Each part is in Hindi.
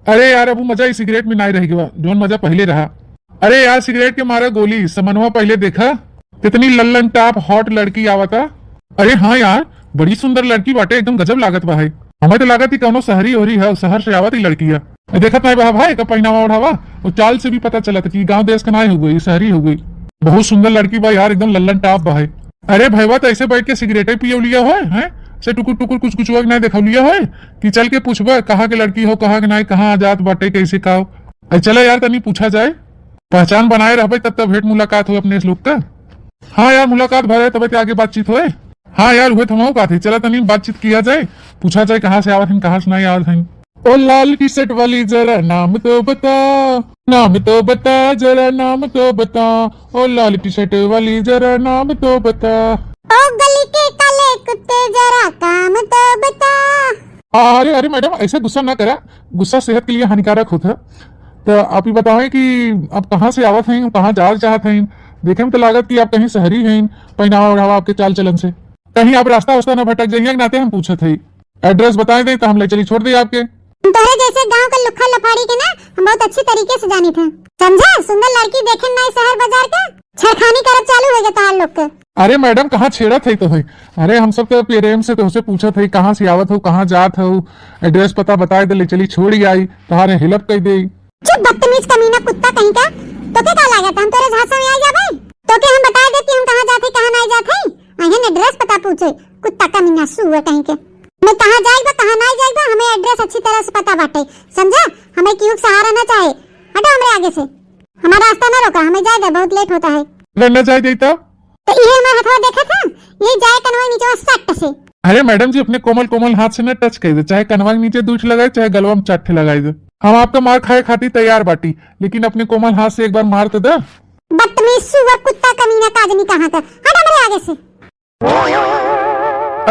अरे यार अब वो मजा इस सिगरेट में नहीं रहेगा जोन मजा पहले रहा। अरे यार सिगरेट के मारे गोली समनवा पहले देखा कितनी लल्लन टाप हॉट लड़की आवता। अरे हाँ यार बड़ी सुंदर लड़की बाटे एकदम गजब लागत बा है। हमें तो लागत ही कौनो शहरी हो रही है शहर से आवत ही लड़की है। देखत नहीं बा भाई का पहनावा ओढ़ावा वो चाल से भी पता चला था कि गांव देश का नहीं हो गई शहरी हो गई। बहुत सुंदर लड़की बा यार एकदम लल्लन टाप बा है। अरे भैया तो ऐसे बैठ के सिगरेटे पियो लिया है से टुकुर टुकुर कुछ कुछ नहीं देखा लिया है कि चल के पूछबा कहाँ के लड़की हो कहाँ के नहीं कहाँ आजात बाटे कैसे का चले यार तनी पूछा जाए पहचान बनाए रहे तब तक भेंट मुलाकात हो अपने इस लोग का। हाँ यार मुलाकात भरे तब आगे बातचीत होए। हाँ यार हुए थमाओ का थी चला तनी बातचीत किया जाए पूछा जाए कहाँ से आवत है कहाँ से नहीं आवत है। ओ लाल टी शर्ट वाली जरा नाम तो बता जरा नाम तो बता ओ लाल टी शर्ट वाली जरा नाम तो बता ओ गली के काले कुत्ते जरा काम तो बता। अरे अरे मैडम ऐसे गुस्सा ना करा गुस्सा सेहत के लिए हानिकारक होता। तो आप ही बताएं कि आप कहाँ से आवत हैं कहाँ जा चाहते हैं। देखे में तो लागत कि आप कहीं शहरी हैं पहनावा ओढ़ावा आपके चाल चलन से कहीं आप रास्ता वास्ता न भटक जाइए नाते हम पूछे थे एड्रेस बताए दे तो हम ले चली छोड़ दिए आपके। तोरे जैसे गांव का लुखा लफाड़ी के ना हम बहुत अच्छी तरीके से जानी थे समझा। सुंदर लड़की देखे ना शहर बाजार का छेड़खानी करब चालू हो गया लोग के। अरे मैडम कहाँ छेड़ा थे तो भाई अरे हम सब तो प्रेम से तो पूछा थे कहाँ से आवत हो कहाँ जात हो एड्रेस पता बताए दे ले चली छोड़ी आई तुम्हारे हेल्प कर दे। चुप बदतमीज कमीना कुत्ता कहीं का तो क्या लगा था हम तेरे झांसा में आ जा भाई तो क्या हम बता देती हम कहाँ जाते कहाँ नहीं जाते अहन एड्रेस पता पूछे कुत्ता कमीना सुअर कहीं के। मैं कहाँ जाएगा कहाँ नहीं जाएगा हमें एड्रेस अच्छी तरह से पता बाटे समझा। हमें क्यों सहारा ना चाहे हटो हमारे आगे से हमारा रास्ता ना रोका हमें जाएगा बहुत लेट होता है। लड़ना चाहिए तो ये हमारा हथवा देखा था ये जाए कनवा नीचे सट से। अरे मैडम जी अपने कोमल कोमल हाथ से न टच कर दे चाहे कनवा के नीचे दूठ लगाए चाहे गलवा में चाटे लगाए दे हम आपका मार खाए खाती तैयार बाटी लेकिन अपने कोमल हाथ से एक बार मार तो दे। बदतमीज सुअर कुत्ता कमीना काजनी कहाँ का हट हमारे आगे से।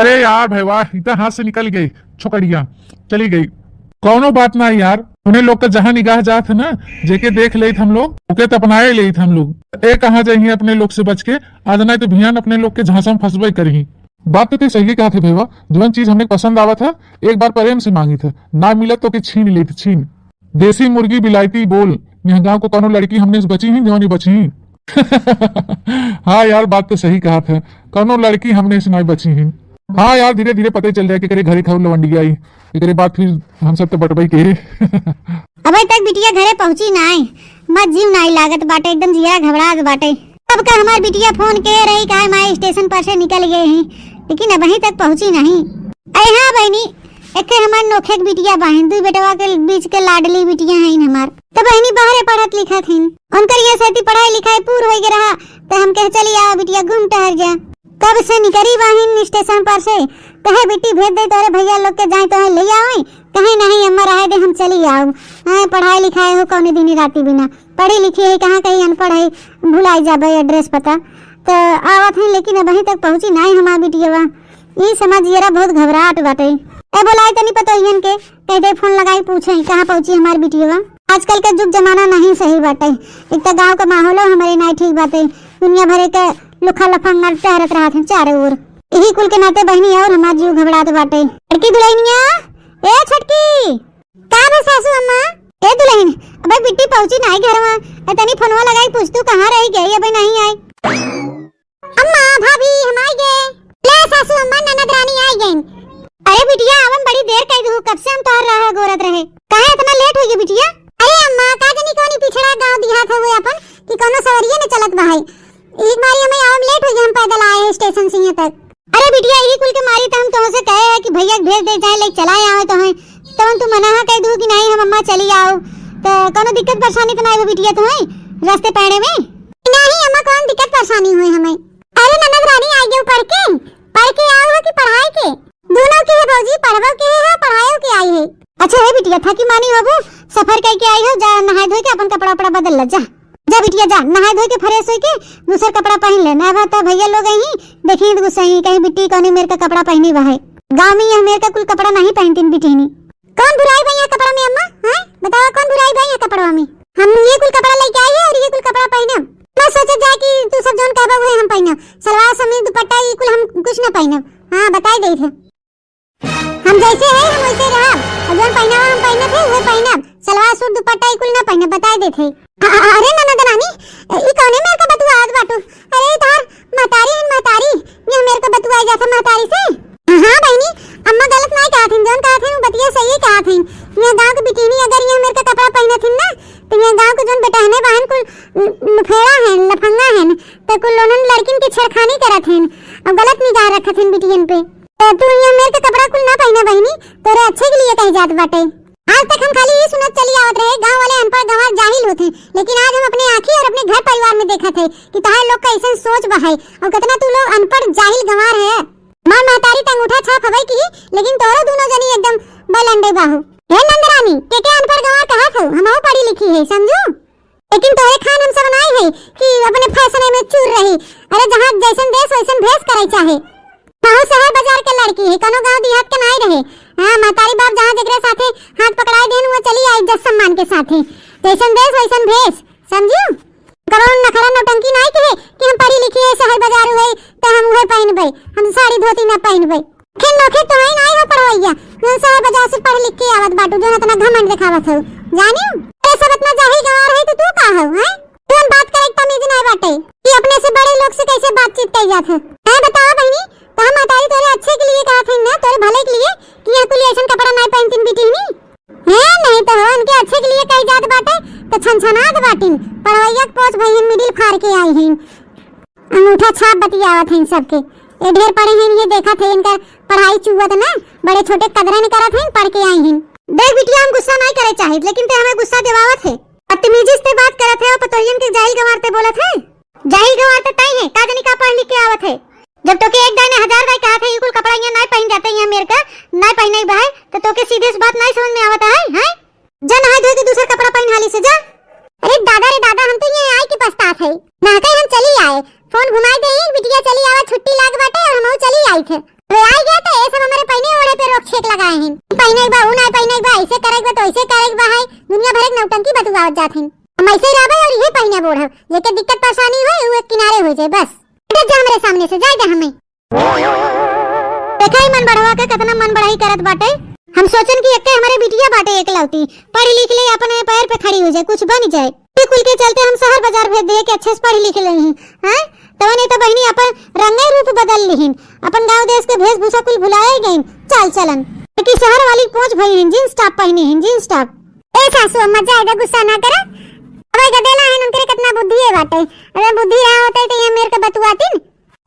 अरे यार भाई वाह इतना हाथ से निकल गई छोकड़िया चली गई कौनो बात ना यार उन्हें लोग का जहाँ निगाह जात है ना जेके देख ले हम लोग ओके तो अपनाए ले हम लोग ए कहाँ जाइए अपने लोग से बच के आज नहीं तो भियान अपने लोग के झांसा में फंसबे करी। बात तो सही कहा थे भैया जो चीज हमने पसंद आवा था एक बार प्रेम से मांगी था ना मिला तो कि छीन ली थी छीन देसी मुर्गी बिलायती बोल यहाँ गाँव को कौनो लड़की हमने से बची ही जवानी बची ही। हाँ यार बात तो सही कहा था कौनो लड़की हमने से नहीं बची ही। हाँ यार धीरे धीरे पता चल जाए कि करे घरे खाऊ लवंडी आई करे बात फिर हम सब तो बटबाई के। अबे तक बिटिया घरे पहुंची नहीं मत जीव नहीं लागत बाटे एकदम जिया घबराहट बाटे। अब का हमार बिटिया फोन के रही का माई स्टेशन पर से निकल गए हैं लेकिन अब वहीं तक पहुंची नहीं। अरे हाँ बहनी एक हमार नोखे बिटिया बहन दू बेटवा के बीच के लाडली बिटिया हैं हमार तो बहनी बाहर पढ़त लिखत हैं उनकर ये साथी पढ़ाई लिखाई पूर हो गया रहा तो हम कह चली आओ बिटिया घूम टहर जा। कब से निकली बहन स्टेशन पर से कहे बेटी भेज दे तोरे भैया लोग के जाए तो ले आओ कहे नहीं अम्मा रहे दे हम चली आओ। हाँ पढ़ाई लिखाई हो कौन दिन राती बिना पढ़ी लिखी है कहाँ कहीं अनपढ़ है भुलाई जाबे एड्रेस पता तो आवत है लेकिन अब तक पहुंची नहीं हमार बिटिया ये समझ जरा बहुत घबराहट बाटे। ए बोलाए तो नहीं पता इहन के कह दे फोन लगाई पूछे कहाँ पहुंची हमारी बिटिया। आजकल का युग जमाना नहीं सही बाटे एक तो गाँव का माहौल हमारे नहीं ठीक बाटे दुनिया भरे के लुखा लफंगा टहरत रहा थे चारों ओर यही कुल के नाते बहनी और हमार जीव घबरात बाटे। लड़की दुल्हनिया ए छटकी का बे सासू अम्मा ए दुल्हन अबे बिट्टी पहुंची नहीं घर में तनी फोनवा लगाई पूछ तू कहां रही गई अबे नहीं आई। अम्मा भाभी हम आई गए ले सासू अम्मा ननद रानी आई गई। अरे बिटिया आवन बड़ी देर कई दू कब से हम तोहर रहा गोरत रहे काहे इतना लेट हो गई बिटिया। अरे अम्मा का जनी कोनी पिछड़ा गांव देहात हुए अपन कि कोनो सवरिये ने चलत बहाई एक बारी हमें आवन लेट हो गई हम पैदल आए हैं स्टेशन से यहाँ तक। अरे बिटिया यही कुल के मारी तो हम तुमसे कहे है कि भैया भेज दे जाए ले चलाए आओ तो है तो तू मना कह दू कि नहीं हम अम्मा चली आओ तो कोनो दिक्कत परेशानी तो नहीं हो बिटिया तुम्हें रास्ते पैड़े में। नहीं अम्मा कौन दिक्कत परेशानी हुई हमें। अरे ननद रानी आई गई पढ़ के आओ हो कि पढ़ाई के दोनों के है भौजी पढ़बो के है पढ़ाई के आई है। अच्छा है बिटिया था कि मानी बाबू सफर करके आई हो जा नहाए धोए के अपन कपड़ा उपड़ा बदल ले जा जा बिटिया जा नहाए धोए के फ्रेश होके दूसरा कपड़ा पहन ले ना तो भैया लोग ही देखिए गुस्सा ही कहीं बिट्टी कौन मेरे का कपड़ा पहने हुआ है गाँव में यह मेरे का कुल कपड़ा नहीं पहनती बिटिनी। कौन बुराई भाई यहाँ कपड़ा में अम्मा हाँ बताओ कौन बुराई भाई यहाँ कपड़ा में हम ये कुल कपड़ा लेके आए हैं और ये कुल कपड़ा पहने मैं सोचा जा कि तू सब जोन कहबा हुए हम पहने सलवार समीज दुपट्टा ये कुल हम कुछ ना पहने। हाँ बताई गई थे हम जैसे है हम वैसे रहा जोन पहना हम पहने थे वो पहना सलवार सूट दुपट्टा ई कुल ना पहने बताए देथे। अरे ननद रानी ई कौने मेरे को बतुआत बाटू? अरे तार महतारी ये मेरे को बतुआई जाता महतारी से। हां बहनी अम्मा गलत नहीं कहा थी, जोन कहा थे वो बतिया सही कहा थी। ये गांव की बिटिनी अगर ये मेरे का कपड़ा पहने थी ना तो ये गांव के जोन बेटहने बहन कुल फेड़ा है लफंगा है तो कुल उन्होंने लड़किन की छेड़खानी करत हैं और गलत निगाह रखत हैं बिटियन पे। तो तू ये मेरे का कपड़ा कुल ना पहने बहनी तोरे अच्छे के लिए कही जात बाटे। आज तक हम खाली ये सुनत चली आवत रहे गांव वाले अनपढ़ गंवार जाहिल होते, लेकिन आज हम अपने आंखी और अपने घर परिवार में देखा थे कि ताहे लोग का ऐसा सोच बहाई और कितना तू लोग अनपढ़ जाहिल गंवार है। मां महतारी त अंगूठा छाप हवई की, लेकिन तोरो दोनों जनी एकदम बलंडे बाहु। हे नंदरानी के अनपढ़ गंवार कहा थे हमहु पढ़ी लिखी है समझो, लेकिन तोरे खान हम सब नाई है कि अपने फैशन में चूर रही। अरे जहां जैसन देश वैसन भेष करे चाहे। हां शहर बाजार के लड़की है, कोनो गांव देहात के नाई रहे। हां महतारी बाप जहां जकरे साथे हाथ पकड़ाए देन वो चली आई इज्जत सम्मान के साथे। जैसन देश वैसन भेष समझो। करो नखरा नौटंकी नहीं कहे कि हम पढ़ी लिखी है शहर बाजार हुए तो हम उहे पहनबे, हम साड़ी धोती ना पहनबे। खेन नोखे तो ही नहीं हो पढ़वैया जो शहर बाजार से पढ़ लिख के आवत बाटू जो इतना घमंड दिखावत हो जानियो। ए सब इतना जाहिल गवार है तो तू का हो हैं? तू हम बात करे तमीज नहीं बाटे कि अपने से बड़े लोग से कैसे बातचीत कई जात है। हैं बताओ बहनी तो हम महतारी तोरे अच्छे के लिए कहा थे ना, तोरे भले के लिए कि ये कुल ऐसा कपड़ा नहीं पहनतीन बिटिनी है नहीं तो उनके अच्छे के लिए कही जात बाटे तो छनछनात बाटिन पढ़वैया पोछ भईन मिडिल फाड़ के आई हैं अंगूठा छाप बतियावत हैं सबके। ये ढेर पढ़े हैं ये देखा थे इनका पढ़ाई चुवत ना बड़े छोटे कदरे न करत हैं पढ़ के आई हैं। देख बिटिया हम गुस्सा नहीं करे चाहिए लेकिन ते हमें गुस्सा दिवावत है। बदतमीजी से बात करत है और पतोहियन के जाहिल गंवार ते बोलत है। जाहिल गंवार ते तई है का जनी का पढ़ लिख के आवत है। जब तो के एक दाने 1000 बार कहा था ये कुल कपड़ा ये नहीं पहन जाते हैं मेरे का नहीं पहने भाई तो के सीधे से बात नहीं समझ में आवता है जा नहाए धोए के दूसरा कपड़ा पहन हाली से जा। अरे दादा रे दादा हम तो ये आई की पछतात है ना कहीं हम चली आए फोन घुमाई दे बिटिया चली आवा छुट्टी लाग बाटे और हम चली आई थे वे आई गया तो ऐसे हमारे पहने ओढ़े पे रोक छेक लगाए हैं पहने बा ना पहने बा ऐसे करेगा तो ऐसे करेगा है दुनिया भर एक नौटंकी बतुआवत जात हैं। हम ऐसे रहबे और ये पहने बोढ़ ये के दिक्कत परेशानी होए वो एक किनारे हो जाए बस जा मेरे सामने से जाएगा हमें। देखा ही मन बढ़वा के कितना मन बढ़ाई करत बाटे। हम सोचन कि एक हमारे बिटिया बाटे एकलौती पढ़ लिख ले अपने पैर पे खड़ी हो जाए कुछ बन जाए कुल के चलते हम शहर बाजार भेज दे के अच्छे से पढ़ लिख ले हैं तो नहीं तो बहनी अपन रंगे रूप बदल लीहिन अपन गांव देश के वेशभूषा कुल भुलाए गईन चाल चलन कि शहर वाली पहुंच भई हैं जींस टॉप पहने हैं जींस टॉप। ए सासू अम्मा जाएगा गुस्सा ना करा अबे गदेला है उनके कितना बुद्धि है बाटे। अरे बुद्धि रहा होता है तो ये मेरे को बतुआतीन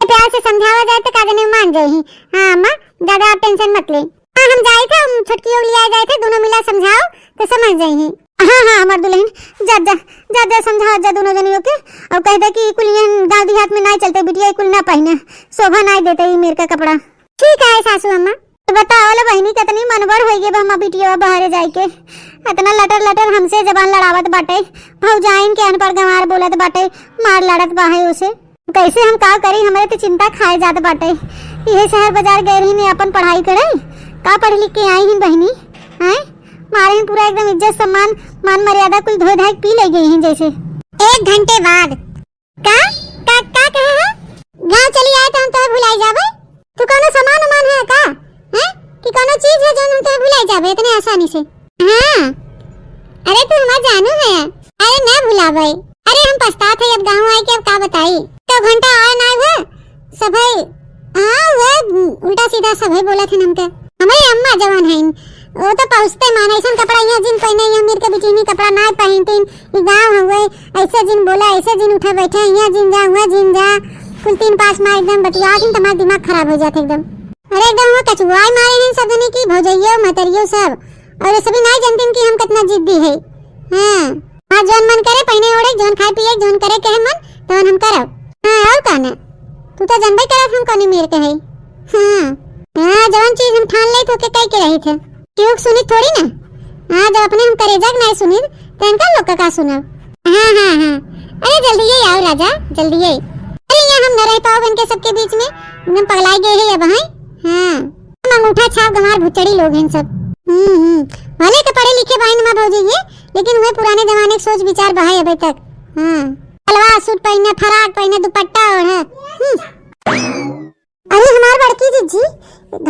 प्यार से समझावा जाए तो काजने मान जाए ही। हां अम्मा ज्यादा आप टेंशन मत ले। हां हम जाए थे हम छुटकी और लिया जाए थे दोनों मिला समझाओ तो समझ जाए ही। हां हां हमार दुल्हन जा समझाओ जा दोनों जनियों के और कह दे कि कुल ये गांव देहात में नहीं चलते बिटिया कुल ना पहने शोभा नहीं देते ही मेरे का कपड़ा। ठीक है सासू अम्मा तो बताओ लो बहनी कितनी मनबड़ होई हम बिटिया बाहर जाए के इतना लटर लटर हमसे जबान लड़ावत बाटे भौजाइन के अनपढ़ गंवार बोलत बाटे मार लड़त बाहे उसे कैसे हम का करी हमारे तो चिंता खाए जात बाटे। ये शहर बाजार गए रही ने अपन पढ़ाई करे का पढ़ लिख के आई ही बहनी हैं मारे पूरा एकदम इज्जत सम्मान मान मर्यादा कुल धो धाय पी ले गई हैं जैसे। 1 घंटे बाद का का का कहे है गांव चली आए तो हम तो भुलाई जाबे तू कोनो सामान उमान है का हैं कि कोनो चीज है जो हम तो भुलाई जाबे इतने आसानी से। हां अरे तू हमारा जानू है अरे ना भुलाबे अरे हम पछतात है अब गांव आए के अब का बताई तो घंटा आए ना है सब हां वो उल्टा सीधा सब है बोला थे हमके हमारी अम्मा जवान है वो तो पहुंचते माने ऐसा कपड़ा यहाँ जिन पहने यहाँ मेरे के बिटिनी कपड़ा ना पहनतीन ये गांव हुए ऐसे जिन बोला ऐसे जिन उठा बैठे यहाँ जिन जा हुआ जिन जा कुल 3-5 मार एकदम बतिया दिन तुम्हारा दिमाग खराब हो जाता एकदम। अरे एकदम वो कचुआई मारे हैं सब जने की भौजइयो मतरियो सब और ये सभी नहीं जानतीन कि हम कितना जिद्दी है। हां हां जोन मन करे पहने ओढ़े जोन खाए पिए जोन करे कहे मन तो हम करब। हां और काना तू तो जानबे करत हम कोनी मेरे के है। हां हां जवन चीज हम ठान ले तो के कह के रही थे क्यों सुनी थोड़ी ना। हां जब अपने हम करेजा नहीं सुनी तो इनका लोग का सुनब। हां हां हां अरे जल्दी ये आओ राजा जल्दी ये अरे यहाँ हम न रह पाओ इनके सबके बीच में एकदम पगलाई गए हैं अब हैं। हां हम अंगूठा छाप गंवार भुचड़ी लोग हैं सब। भले के पढ़े लिखे भाई नमा भौजी ये लेकिन वे पुराने जमाने के सोच विचार बहाए अभी तक। हां सलवार सूट पहने फराक पहने दुपट्टा ओढ़े अरे हमार बड़की जीजी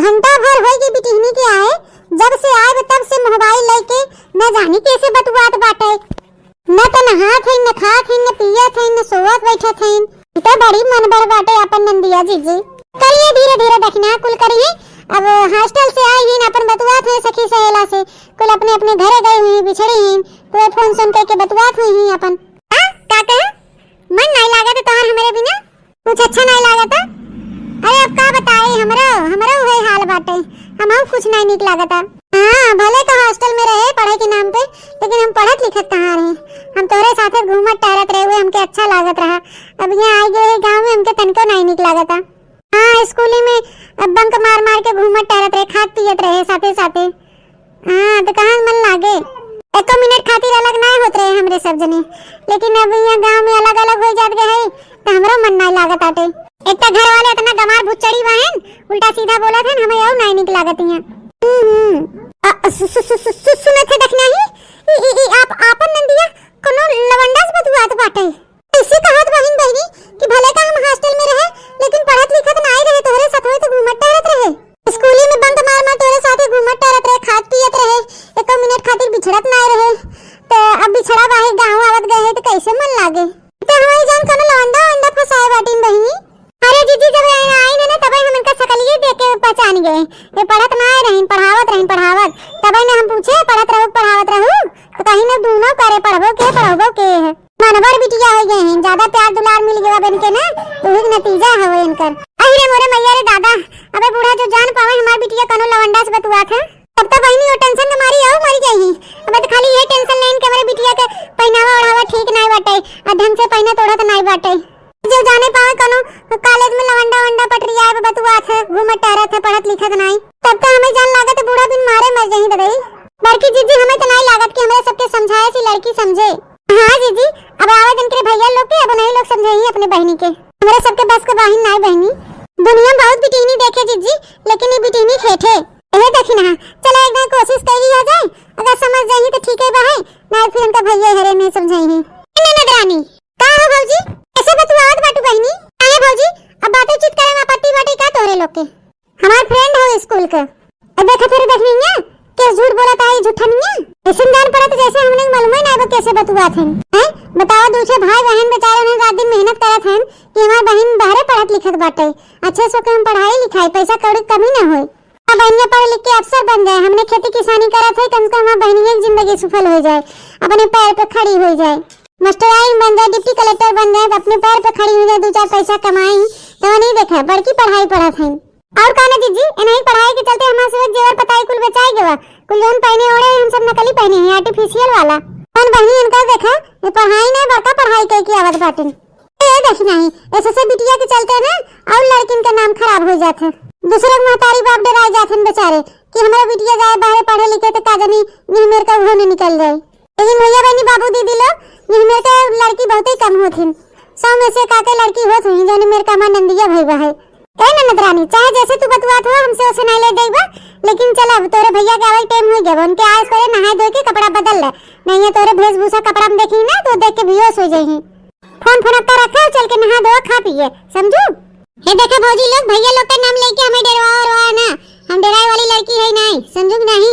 घंटा भर होई गई बिटिहनी के आए, जब से आए तब से मोबाइल लेके न जानी कैसे बटुआत बाटे, न तो नहात है न खात है न पियत है न सोवत बैठत है। तो बड़ी मनबर बाटे अपन नंदिया जीजी। करिए धीरे धीरे देखना कुल करिए। अब हॉस्टल से आई हैं अपन बतुआत है सखी सहेला से, कुल अपने अपने घरे गए हुए बिछड़े हैं, तो फोन सुन के बतुआत हुई हैं अपन। हां का कहे मन नहीं लागत तोहर हमरे बिना, कुछ अच्छा नहीं लागत। अरे अब का बताए हमरा वही हाल बाटे, हमहु कुछ नहीं निक लागत। हां भले तो हॉस्टल में रहे पढ़ाई के नाम पे, लेकिन हम पढ़त लिखत कहां रहे। हम तोरे साथे घूमत टहरत रहे हुए हमके अच्छा लागत रहा। अब यहाँ आ गए गांव में हमके तनको नहीं निक लागत। हां स्कूल में बंक मार मार के घूमत टहरत रहे, खात पियत रहे साथे साथे। हां तो कहां मन लागे, एको मिनट खातिर अलग नहीं होत रहे हमरे सब जने, लेकिन अब यहाँ गांव में अलग अलग हो जात गए तो हमरो मन नहीं लागत आटे। एक तो घर वाले इतना गमार भुचड़ी बहन उल्टा सीधा बोलत हन, हमें और नहीं निक लागत यहाँ। सुनत है देखना ही आप आपन नंदिया कोनो लवंडा से बतुआत बाटे। ऐसे कहत बहन बहनी कि भले का हम हॉस्टल में रहे लेकिन पढ़त लिखत नहीं रहे, तोहरे साथ होए तो घूमत टहरत रहे, स्कूली में बंक मार मार तोहरे साथे घूमत टहरत रहे, खात पियत रहे, एको मिनट खातिर बिछड़त नहीं रहे। तो अब बिछड़ा बाहे गांव आवत गए तो कैसे मन लागे। तो हमारी जान कोनो लवंडा वंडा फसाए बाटिन बहनी। अरे जीजी जब आई ना तब हम इनका शकलिए देख के पहचान गए, ये पढ़त ना रहीन पढ़ावत। तब ने हम पूछे पढ़त रहू तो कहीं ना दोनों करे पढ़बो के है। मनबर बिटिया हो गए हैं, ज्यादा प्यार दुलार मिल गया बन के ना, तो एक नतीजा है इनकर। अरे मोरे मैया रे दादा, अबे बूढ़ा जो जान पावे हमार बिटिया कोनो लवंडा से बतुआत है, तब तो बहनी वो टेंशन के मारी आओ मर गई। अब तो खाली ये टेंशन लेन के हमारे बिटिया के पहनावा ओढ़ावा ठीक नहीं बाटे, और ढंग से पहना तोड़त नहीं बाटे। जो जाने पावे कोनो कॉलेज में लवंडा वंडा पटरिया है बतुआत है, घूमत टहरत है, पढ़त लिखत नहीं, तब तो हमें जान लागत बूढ़ा बिन मारे मर जाही दई। बड़की जीजी हमें तो नहीं लागत कि हमरे सबके समझाए सी लड़की समझे। हां जीजी अब आवेदन करे भैया लोग के, अब नहीं लोग समझाई अपने बहनी के, हमरे सबके बस के बाहिन नहीं बहनी। दुनिया में बहुत बिटिहनी देखे जीजी, लेकिन ये बिटिहनी ठेठे ए देखी ना। चलो एक बार कोशिश करी हो जाए, अगर समझ जाही तो ठीक है बाहे, ना फिर उनका भैया हरे नहीं समझाई है। ननदरानी का हो भौजी ऐसे बतुआवत बाटू बहनी? आए भौजी अब बातें चित करे में आपत्ति बाटे का तोरे लोग के? हमार फ्रेंड हो स्कूल का, अब देखा फिर देखनी है के झूठ बोलत है झूठा नहीं है। ऐसे दान पड़त जैसे हमने मालूम ही नहीं कैसे बतुआत हैं। हैं बताओ दूसरे भाई बहन बेचारे ने रात दिन मेहनत करत हैं कि हमार बहन बाहर पढ़त लिखत बाटे, अच्छे से हम पढ़ाई लिखाई पैसा कौड़ी कमी ना होए, अब बहनिया पढ़ लिख के अफसर बन जाए, हमने खेती किसानी करत है, कम से कम हमार बहनिया की जिंदगी सफल हो जाए, अपने पैर पे खड़ी हो जाए, मास्टराइन बन जाए, डिप्टी कलेक्टर बन जाए, अपने पैर पे खड़ी हो जाए, दो चार पैसा कमाई। तो नहीं देखा बड़की पढ़ाई पढ़त हैं और कहना जीजी नहीं पढ़ाई के चलते हमारे सब जेवर पताई कुल बेचाई गवा, कुल जोन पहने ओढ़े हम सब नकली पहने हैं आर्टिफिशियल वाला। कौन बहनी इनका देखा ये पढ़ाई नहीं बड़का पढ़ाई के की आवत बाटिन। ए देखी नहीं ऐसे से बिटिया के चलते ना और लड़किन का नाम खराब हो जात है, दूसरे के महतारी बाप डराए जात हैं बेचारे कि हमारा बिटिया जाए बाहर पढ़े लिखे तो का जानी ये मेरे का वो न निकल जाए। लेकिन भैया बहनी बाबू दीदी लोग ये मेरे का लड़की बहुत ही कम होथिन, 100 में से काके लड़की होत हुई जो मेरे का हमार नंदिया भईबा है। ए ननदरानी चाहे जैसे तू बतुआत हो हमसे उसे नहीं ले देबा, लेकिन चल अब तोरे भैया के आवे टाइम हो गया, उनके आज करे नहाए धोए के कपड़ा बदल ले, नहीं है तोरे वेशभूषा कपड़ा में देखी ना तो देख के बेहोश हो जाई। फोन अपना रखा चल के नहा धो खा पिए समझू। हे देखा भौजी लोग भैया लोग का नाम लेके हमें डरवा ना, हम डराए वाली लड़की है नहीं समझू नहीं।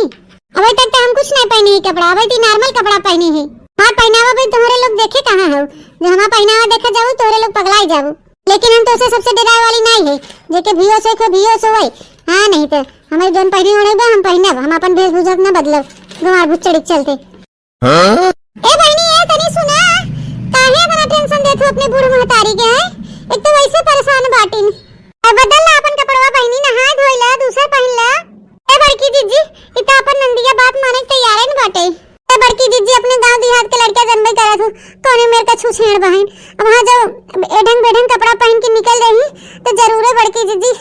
अभी तक तो हम कुछ नहीं पहने ही कपड़ा, अभी तो नॉर्मल कपड़ा पहने है। हां पहनावा भी तुम्हारे लोग देखे कहां हो, जो हमारा पहनावा देखा जाओ तोरे लोग पगलाई जाओ, लेकिन हम तो उसे सबसे डराए वाली नहीं है जेके भियो से को भियो से होए। हां नहीं तो हमें जोन पहने ओढ़े बा हम पहनब, हम अपन वेशभूषा न बदलब गुमार बुचड़ी चलते। ए बहनी ए तनी सुना काहे इतना टेंशन देत हो अपने बूढ़ महतारी के है, एक तो वैसे परेशान बाटिन, अब बदल ला अपन कपड़वा पहनी नहा धोइला दूसरा पहन ला। ए बड़की जीजी इता अपन नंदिया बात माने तैयार है न बाटे। ए बड़की जीजी अपने गांव देहात के लड़का जन्मे करत हो कोने मेरे का छुछेड़ बहन, अब वहां जो एढंग बेढंग कपड़ा पहन के निकल रही तो जरूर है बड़की जीजी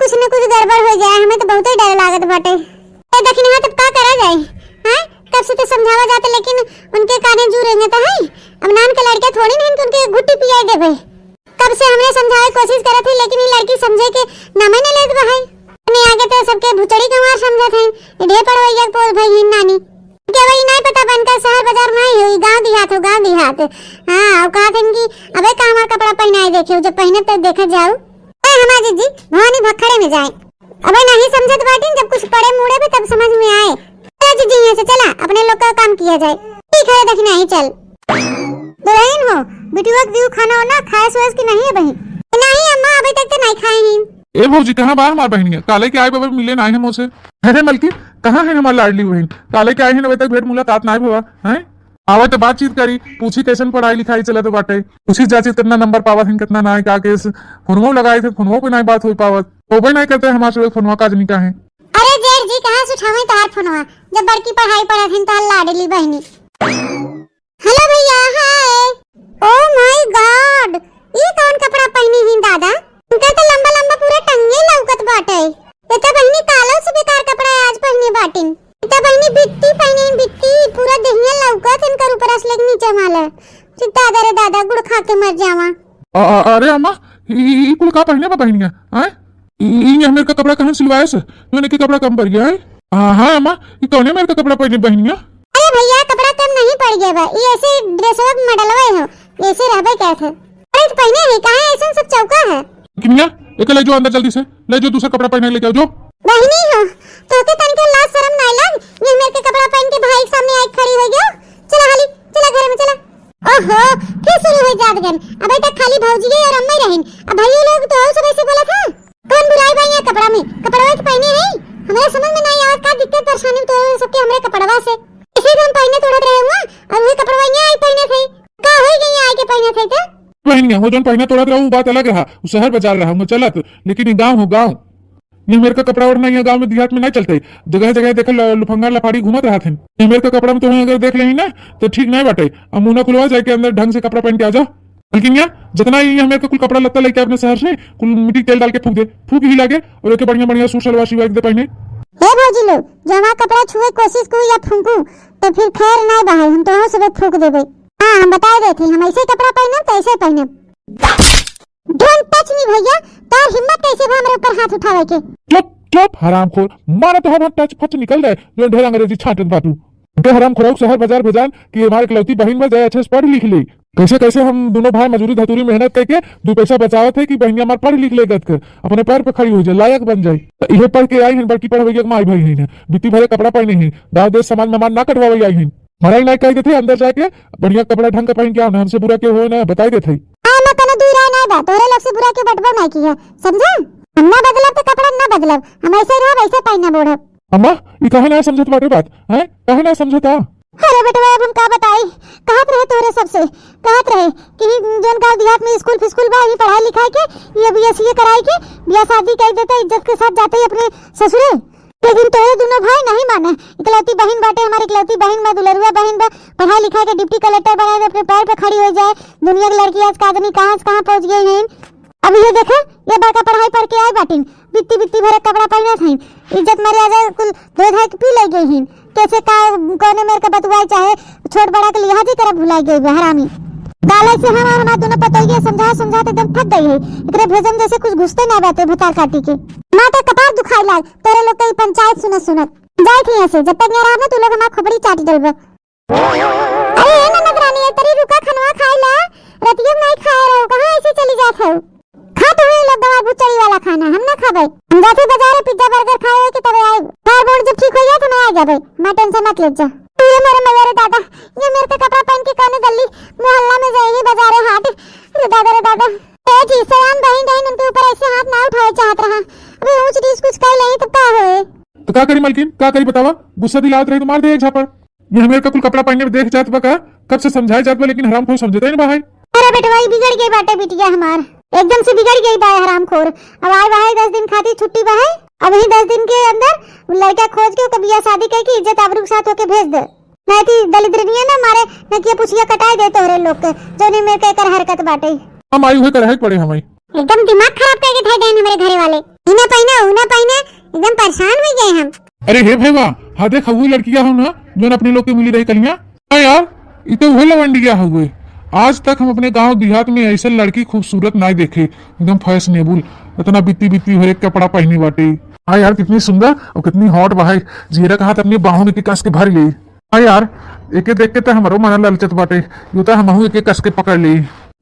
कुछ न कुछ गड़बड़ हो जाए, हमें तो बहुत ही डर लागत बाटे। ए देखनी हां तब का करा जाए? हां कब से तो समझावा जाता लेकिन उनके काने जुरेंगे तो है, अब नान के लड़का थोड़ी नहीं उनके घुट्टी पियाई देबे, कब से हमने समझाए कोशिश करत है लेकिन ये लड़की समझे के नामे न लेत बा है, ने आगे तो सबके भुचड़ी के मार समझत है, ढेर पड़वैया पोल भाई नानी के वही नहीं पता बनकर शहर बाजार नहीं हुई गांव देहात हो गांव देहात। हां अब कहा थे कि अबे का हमारा कपड़ा पहनाए देखे जब पहने तो देखा जाओ। हमारे जी भवानी भखड़े में जाए। अबे नहीं समझत बाटी, जब कुछ पड़े मुड़े भी तब समझ में आए। चला जी यहाँ से चला, अपने लोग का काम किया जाए। ठीक है देखना ही चल। दुल्हन हो बिटिया दियो खाना वाना खाए सोच की नहीं है बहन? नहीं अम्मा अभी तक तो नहीं खाए हैं। ए भौजी कहाँ बा हमार बहनिया? काले के आए बाबा मिले ना है मुझसे। अरे मलकी कहाँ है हमारी लाडली बहन? काले के आए हैं अभी तक भेंट मुलाकात ना हुआ है। आवे तो बातचीत करी, पूछी कैसन पढ़ाई लिखाई चला तो बाटे, पूछी जाची कितना नंबर पावत है कितना ना है, का केस फोनवो लगाए थे, फोनवो पे नहीं बात हो पावत, वो भी नहीं करते हमारे फोनवा का जनी का है। अरे जेठ जी कहाँ सुठावे तार फोनवा, जब बड़की पढ़ाई पढ़त हैं तार लाडली बहनी। हेलो भैया हाय। ओ माय गॉड ये कौन कपड़ा पहनी है दादा? इनका तो लंबा लंबा पूरा टंगे लौकत बाटे। ये तो बहनी कालो से बेकार कपड़ा आज पहने बाटिन। ये तो बहनी बिट्टी पहने बिट्टी पूरा देहिया लौकत इनकर ऊपर असले के नीचे माला। दादा रे दादा गुड़ खा के मर जावा। अरे अम्मा ई कुल का पहने बा बहनिया हैं? ई मेरे का कपड़ा कहां सिलवाए से मैंने के कपड़ा कम पड़ गया है? हां अम्मा ई कौन मेरे का कपड़ा पहने बहनिया? अरे भैया कपड़ा कम नहीं पड़ गया बा, ये ऐसे ड्रेसवा मॉडलवा हो, ऐसे रहबे क्या थे। अरे तो पहने है काहे ऐसा सब चौका है? किन्या एक ले जो अंदर जल्दी से, ले जो दूसरा कपड़ा पहने लेके आओ जो। बहनी हो तो के तन के लाज शर्म नहीं लग, ये मेरे के कपड़ा पहन के भाई के सामने आई खड़ी हो गया। चला हाली चला घर में चला। ओहो फिर शुरू हो जादगन, अभी तक खाली भौजी और अम्मा ही रहन, अब भाई लोग तो सब ऐसे बोला था। कौन बुलाई भाई कपड़ा में, कपड़ा तो पहने है हमारे समझ में नहीं आवत का दिक्कत परेशानी तो सबके हमरे कपड़वा से इसे हम पहने थोड़ा रहे हुआ और वो कपड़वा यहाँ आई पहने थे का हो गई आई के पहने थे। तो बहनिया वो जोन पहना तोड़ा रहा बात अलग रहा, शहर बाजार रहा हूँ चलत, लेकिन ये गाँव हो गाँव, ये मेरे का कपड़ा और नहीं गाँव में देहात में नहीं चलते, जगह जगह देख लुफंगा लफाड़ी घूमत रहा थे। ये मेरे का कपड़ा में तुम्हें अगर देख लेंगे ना तो ठीक नहीं बाटे, अब मुंह ना खुलवा जाए के अंदर ढंग से कपड़ा पहन के आ जाओ। लेकिन यहाँ जितना ही मेरे का कुल कपड़ा लगता लेके अपने शहर से कुल मिट्टी तेल डाल के फूक दे, फूक ही लागे और एक बढ़िया बढ़िया सूट सलवार सिवा दे पहने। हे भौजी लोग जो हमारा कपड़ा छुए कोशिश करूँ या फूंकू तो फिर खैर नहीं बहाई, हम तो सब फूक देबे। हाँ हम बता रहे थे हम ऐसे कपड़ा पहने तो ऐसे पहने। डोंट टच मी भैया, तार हिम्मत कैसे भा मेरे ऊपर हाथ उठावे के? चुप चुप हरामखोर, मारा तो हमारा टच फच निकल जाए जो ढेर अंग्रेजी छाटत बातू। बे हरामखोर शहर बाजार भेजान कि हमारे इकलौती बहन में जाए अच्छे से पढ़ लिख ले, कैसे कैसे हम दोनों भाई मजदूरी धतूरी मेहनत करके दो पैसा बचावत है कि बहनिया हमारे पढ़ लिख ले कर अपने पैर पे खड़ी हो जाए, लायक बन जाए। ये पढ़ के आई है बड़की पढ़ माई भाई है बिट्टी भरे कपड़ा पहने हैं, गाँव देश समाज में ना कटवाई आई है, मराई नहीं कह देते अंदर जाके बढ़िया कपड़ा ढंग का पहन के आओ ना, हमसे बुरा क्यों हो ना बताई देते। मैं तने दूर रहा नहीं बा, तोरे लोग से बुरा क्यों बटवा नहीं किया समझा? हम ना बदलब तो कपड़ा ना बदलब, हम ऐसे रह वैसे पहनना बोढ़ब। अम्मा ये कहे ना समझत बाटे बात है, कहे ना समझता। अरे बेटा अब हम का बताई, कहत रहे तोरे सबसे कहत रहे कि जोन गांव देहात में स्कूल फिस्कूल बा ही पढ़ाई लिखाई के ये बीएससी कराई के बियाह शादी कर देते इज्जत के साथ जाते ही अपने ससुरे, लेकिन तोरे दोनों भाई नहीं माने। इकलौती बहन बाटे हमारी, इकलौती बहन बा दुलरुआ बहन बा, पढ़ाई लिखाई के डिप्टी कलेक्टर बना दे अपने पैर पे खड़ी हो जाए। दुनिया की लड़की आज का आदमी कहाँ से कहाँ पहुंच गई है। अब ये देखा ये बड़का पढ़ाई पढ़ के आई बाटिन, बित्ती बित्ती भरे कपड़ा पहने थे, इज्जत मर्यादा कुल दो धाय पी ले गई हैं, कैसे का कोने मेरे का बतुआई चाहे छोट बड़ा के लिहाज ही तरफ भुलाई गई हरामी। गाले से हम हमारा दोनों पतोइए समझा समझाते एकदम थक गई है, इतने भोजन जैसे कुछ घुसते ना बाते भतार काटी के माता कपार दुखाई लाल। तेरे लोग कई पंचायत सुनत जाए थे ऐसे, जब तक यहाँ ना तू लोग हमारा खोपड़ी चाट डलबा। अरे ना नगरानी तरी रुका खनवा खाई ला, रतिया नहीं खाए रहो कहाँ ऐसे चली जात हो? खा तो है लोग गवार बुचड़ी वाला खाना, हम ना खाबे, हम जाते बाजार पिज्जा बर्गर खाए के तब आए बार बोर्ड जब ठीक हो गया तो मैं आ जाबे, मैं टेंशन मत ले जा। ये मेरे मगर दादा ये मेरे का कपड़ा पहन के कौन गली मोहल्ला में जाएगी बाजारे हाट रे दादा ए जी सलाम बहन बहन उनके ऊपर ऐसे हाथ ना उठाए चाहत रहा, अबे ऊंच नीच कुछ कह ले तो का होए? तो का करी मलकिन का करी बतावा, गुस्सा दिलात रही तो मार दे एक झापड़। ये हमें का कुल कपड़ा पहनने में देख जात बा का कब से समझाए जात बा, लेकिन हराम खोर समझते नहीं भाई। अरे बेटवा बिगड़ गई बाटे बिटिया हमार, एकदम से बिगड़ गई बा हरामखोर। अब आए बाहर 10 दिन खाती छुट्टी बा है, अब ही 10 दिन के अंदर लड़का खोज के बियाह शादी करके इज्जत आबरू के साथ होके भेज दे, नहीं थी दलिद्रनिया ना मारे न किया पुछिया कटाई दे तोरे लोग के जो ने मेरे कर हरकत बाटे। हम आई हुए करे पड़े हमें एकदम दिमाग खराब करके थे देन हमारे घरे वाले, इना पहिना एकदम परेशान हो गए हम। अरे हे भैया हाँ देख हुई लड़कियां हो ना जो अपने लोग के मिली रही कलियां, यार ये तो वही लवंडिया हुए। आज तक हम अपने गांव देहात में ऐसे लड़की खूबसूरत नहीं देखे, एकदम फैशनेबल, इतना बित्ती बित्ती हर एक कपड़ा पहनी बाटे। हाँ यार कितनी सुंदर और कितनी हॉट बाहर, जीरा का हाथ अपनी बाहों में कस के भर ली। हाँ यार एक देख के तो हमारो मन ललचत बाटे, यूं तो हम एक कस के पकड़ ली।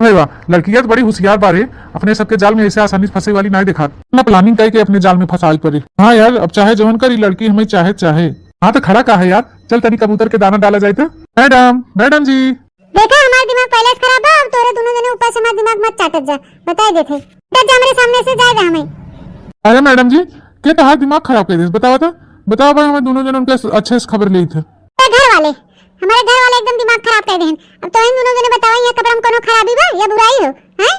भाई वाह, लड़कियां तो बड़ी होशियार बारे, अपने सबके जाल में ऐसे आसानी से फंसे वाली नहीं दिखा ना, प्लानिंग करके अपने जाल में फंसाई पड़े। हाँ यार, अब चाहे जवन करी लड़की हमें चाहे चाहे। हाँ तो खड़ा का है यार, चल तनी कबूतर के दाना डाला जाए तो। मैडम, मैडम जी। देखा हमारा दिमाग पहले से खराब है, अब तोरे दोनों जने ऊपर से हमारा दिमाग मत चाटत जा, बता देते जा मेरे सामने से जाएगा हमें। अरे मैडम जी, के तो हाथ दिमाग खराब कर दे, बताओ तो, बताओ भाई, हमें दोनों जन उनके अच्छे से खबर ली थे। हमारे घर वाले एकदम दिमाग खराब कर दे। अब तो इन दोनों जने बताओ ये कपड़ा में कोनो खराबी बा या बुराई हो? हैं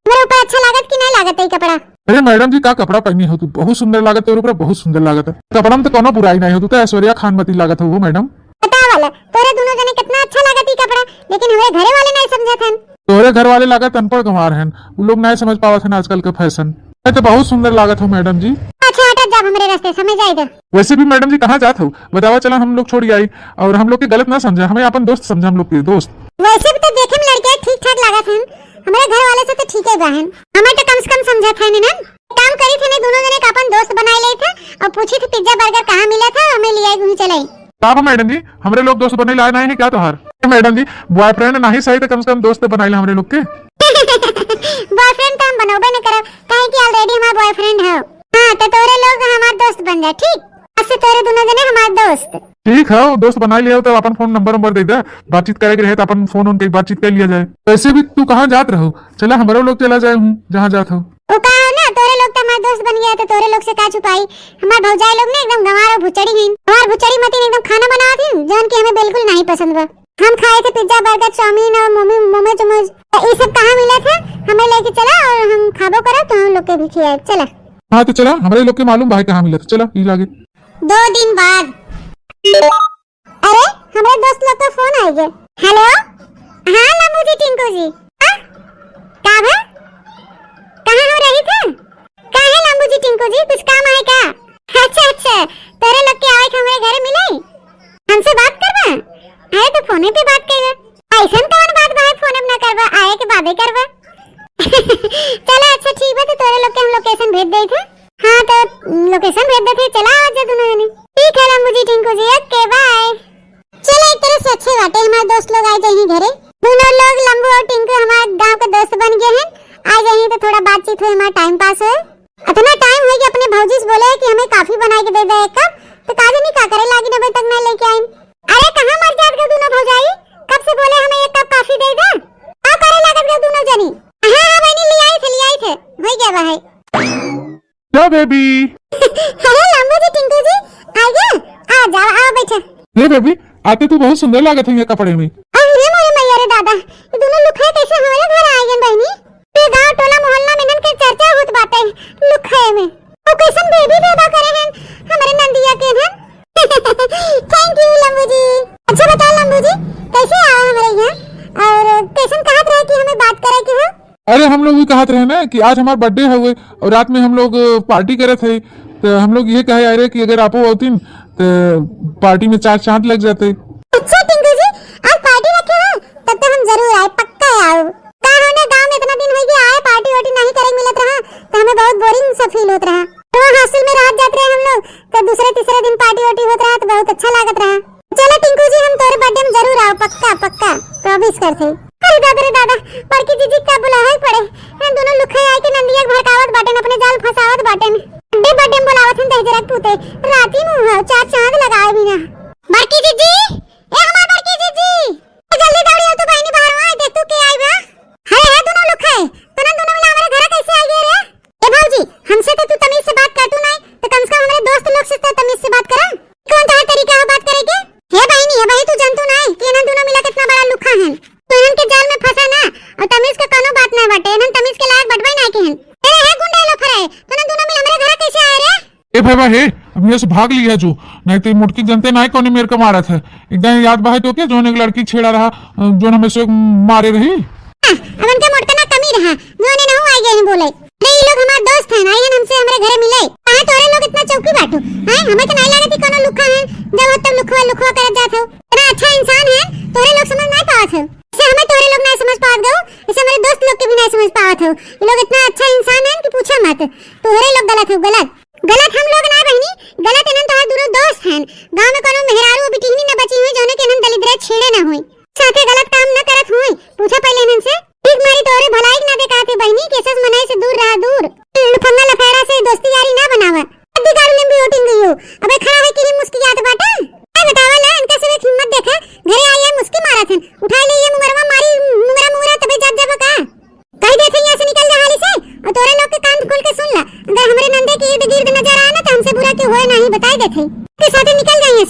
मेरे ऊपर अच्छा लागत कि नहीं लागत है कपड़ा? अरे मैडम जी, का कपड़ा पहनी हो तू, बहुत सुंदर लागत है, ऊपर बहुत सुंदर लागत है, कपड़ा में तो कोनो बुराई नहीं हो, तू तो ऐश्वर्या खान मती लागत है वो मैडम। बताओ वाला तोरे दोनों जने कितना अच्छा लागत है कपड़ा, लेकिन हमारे घरे वाले नहीं समझत हन। तोरे घर वाले लागत अनपढ़ गंवार हैं, वो लोग नहीं समझ पावत हैं आजकल के फैशन। तो बहुत सुंदर लागत हो मैडम जी। अच्छा हटत जा हमारे रास्ते, समझ आई तो। वैसे भी मैडम जी कहाँ जात हो बतावा, चला हम लोग छोड़ आई, और हम लोग के गलत ना समझे, हमें अपन दोस्त समझे, हम लोग के दोस्त। वैसे भी तो देखे में लड़के ठीक ठाक लागत हैं, हमारे घर वाले से तो ठीक है बहन, हमें तो कम से कम समझत है ना। काम करी थे दोनों जने का अपन दोस्त बना ले थे और पूछी थी पिज्जा बर्गर कहाँ मिला था, हमें ले आई घूम चलाई। आप मैडम जी, हमारे लोग दोस्त बने लाए नहीं है क्या तोहार? मैडम जी, बॉयफ्रेंड नहीं सही तो कम से कम दोस्त बनाए हमारे लोग के। बॉयफ्रेंड तो हम बनोबे नहीं करब, काहे कि ऑलरेडी हमारा बॉयफ्रेंड है। हां तो तोरे लोग हमारा दोस्त बन जा, ठीक? आज से तोरे दोनों जने हमारे दोस्त। ठीक है, दोस्त बना लिया तो अपन फोन नंबर दे दे, बातचीत करे के रहे तो अपन फोन उनके बातचीत कर लिया जाए। वैसे भी तू कहाँ जात रहो, चला हमारे लोग चला जाए हूँ जहाँ जात हो। वो कहा ना तोरे लोग तो हमारे दोस्त बन गया, तो तोरे लोग से का छुपाई? हमारे भौजाई लोग ने एकदम गंवार और भुचड़ी हैं, हमार भुचड़ी मती एकदम खाना बनावत हैं जोन की हमें बिल्कुल नहीं पसंद बा। हम खाए थे पिज्जा बर्गर चाउमीन और मोमोज ये सब कहाँ मिला था, हमें लेके चला और हम खाबो करा तो हम लोग के भी खिलाए। चला हाँ तो चला, हमारे लोग के मालूम भाई कहाँ मिला था, चला ये लागे। 2 दिन बाद अरे हमारे दोस्त लोग का फोन आ गया। हेलो, हाँ लम्बू जी टिंकू जी, का भा कहाँ हो रही थे? का है लम्बू जी टिंकू जी, कुछ काम है का? अच्छा अच्छा, तेरे लोग के आए हमारे घर मिले, हमसे बात करवा? आए तो फोने पे बात करवा, ऐसा कौन बात बा फोन में ना करवा, आए के बाद ही करवा। चला अच्छा ठीक है, तो तेरे लोग के हम लोकेशन भेज दे थे। हाँ तो लोकेशन भेज देते, चला आ जा दोनों जने। ठीक है लम्बू जी टिंकू जी, ओके बाय। चलो एक तरह से अच्छे बाटे हमारे दोस्त लोग आ जाए घरे, दोनों लोग लम्बू और टिंकू हमारे गांव के दोस्त बन गए हैं, आ जाए तो थोड़ा बातचीत हो, हमारा टाइम पास हो। इतना टाइम हो कि अपने भौजी से बोले कि हमें काफी बना के दे दे एक कप, तो काजे नहीं का करे लागी अभी तक मैं लेके आई। अरे कहां मर जात गए दोनों भौजाई, कब से बोले हमें एक कप कॉफी दे दे, का करे लागत गए दोनों जनी। हां बहनी ले आई थे हो गया भाई। क्या बेबी? अरे लम्बू जी टिंकू जी आ गए, आ जाओ आओ बैठो। ले बेबी, आते तू बहुत सुंदर लागत है ये कपड़े में। अरे मोरे मैया रे दादा, ये दोनों लुखाए कैसे हमारे घर आ गए बहनी? ये गांव टोला मोहल्ला में इनके चर्चा होत बाटे लुखाए में, ओ कैसन बेबी पैदा करे हैं हमारे नंदिया के हैं। थैंक यू लम्बू जी। अच्छा बताओ लम्बू जी, कैसे आए हमारे यहाँ और कैसन कहत रहे कि हमें बात करे के हो? अरे हम लोग भी कहते रहे ना कि आज हमारा बर्थडे है हुए और रात में हम लोग पार्टी करे थे, तो हम लोग ये कहे आ रहे कि अगर आप होतीन तो पार्टी में 4 चांद लग जाते। अच्छा टिंकू जी, आज पार्टी रखे हैं, तब तो हम जरूर आए, पक्का आओ। का होने गांव में इतना दिन हो गया आए पार्टी वार्टी नहीं करे मिलत रहा, तो हमें बहुत बोरिंग सा फील होत रहा। तो हॉस्टल में रात जाते रहे हम लोग, तो दूसरे तीसरे दिन पार्टी वार्टी होत रहा, तो बहुत अच्छा लागत रहा। चलो टिंकू जी हम तोरे बर्थडे में जरूर आओ, पक्का पक्का प्रॉमिस करते। अरे दादा रे दादा, बड़की जीजी का बुलावा ही पड़े, हम दोनों लुखाए आए के नंदिया भड़कावत बाटन, अपने जाल फंसावत बाटन। बर्थडे में बुलावत हैं दहजरा पूते, राती में 4 चांद लगाए बिना। बड़की जीजी, ए हमार बड़की जीजी, जल्दी दौड़ी आओ तो बहनी बाहर आए, देख तू के आई बा। है दोनों लुखाए, तो ना दोनों मिला हमारे घर कैसे आ गए रे? ए भौजी, हमसे तो तू तमीज से बात कर, तू नहीं तो कम से कम हमारे दोस्त लोग से तो तमीज से बात करा। कौन सा तरीका है बात करे के? हे बहनी, हे भाई तू जानतू नहीं कि इन्हन दोनों मिला कितना बड़ा लुखा है, तो इन्हन के जाल में फंसा ना, और तमीज का कोनो बात नहीं बाटे, इन्हन तमीज के लायक बटवाई नहीं के हैं। ए हे गुंडा लोग खरे, तो ना दोनों मिल हमारे घर कैसे आए रे? ए भाई भाई, अब मेरे से भाग लिया जो, नहीं तो मुटकी जनते नहीं कौन मेरे को मारा था, एकदम याद बा है तो क्या, जो एक लड़की छेड़ा रहा, जो हमें से मारे रही। अब उनका मोटका ना कमी रहा, जो ने ना आई गए बोले, नहीं ये लोग हमारे दोस्त हैं, आए हमसे हमारे घर मिले। कहां तोरे लोग इतना चौकी बाटू हैं, हमें तो नहीं लगा कि कोनो लुखा है, जब हो तब लुखवा कर जात हो। इतना अच्छा इंसान है, तोरे लोग समझ नहीं पावत हो, इसे हमें तोरे लोग नहीं समझ पावत गो, इसे हमारे दोस्त लोग के भी नहीं समझ पावत हो। ये लोग इतना अच्छा इंसान है कि पूछो मत, तोरे लोग गलत हो, गलत हम लोग ना बहनी, गलत इनन तो दूर दोस्त हैं। गांव में कोनो मेहरारू बिटिहनी न बची हुई जोने के इनन दलिद्र छेड़े ना हुई, साथे गलत काम न करत हुई, पूछा पहले इनन से। ठीक मारी तोरे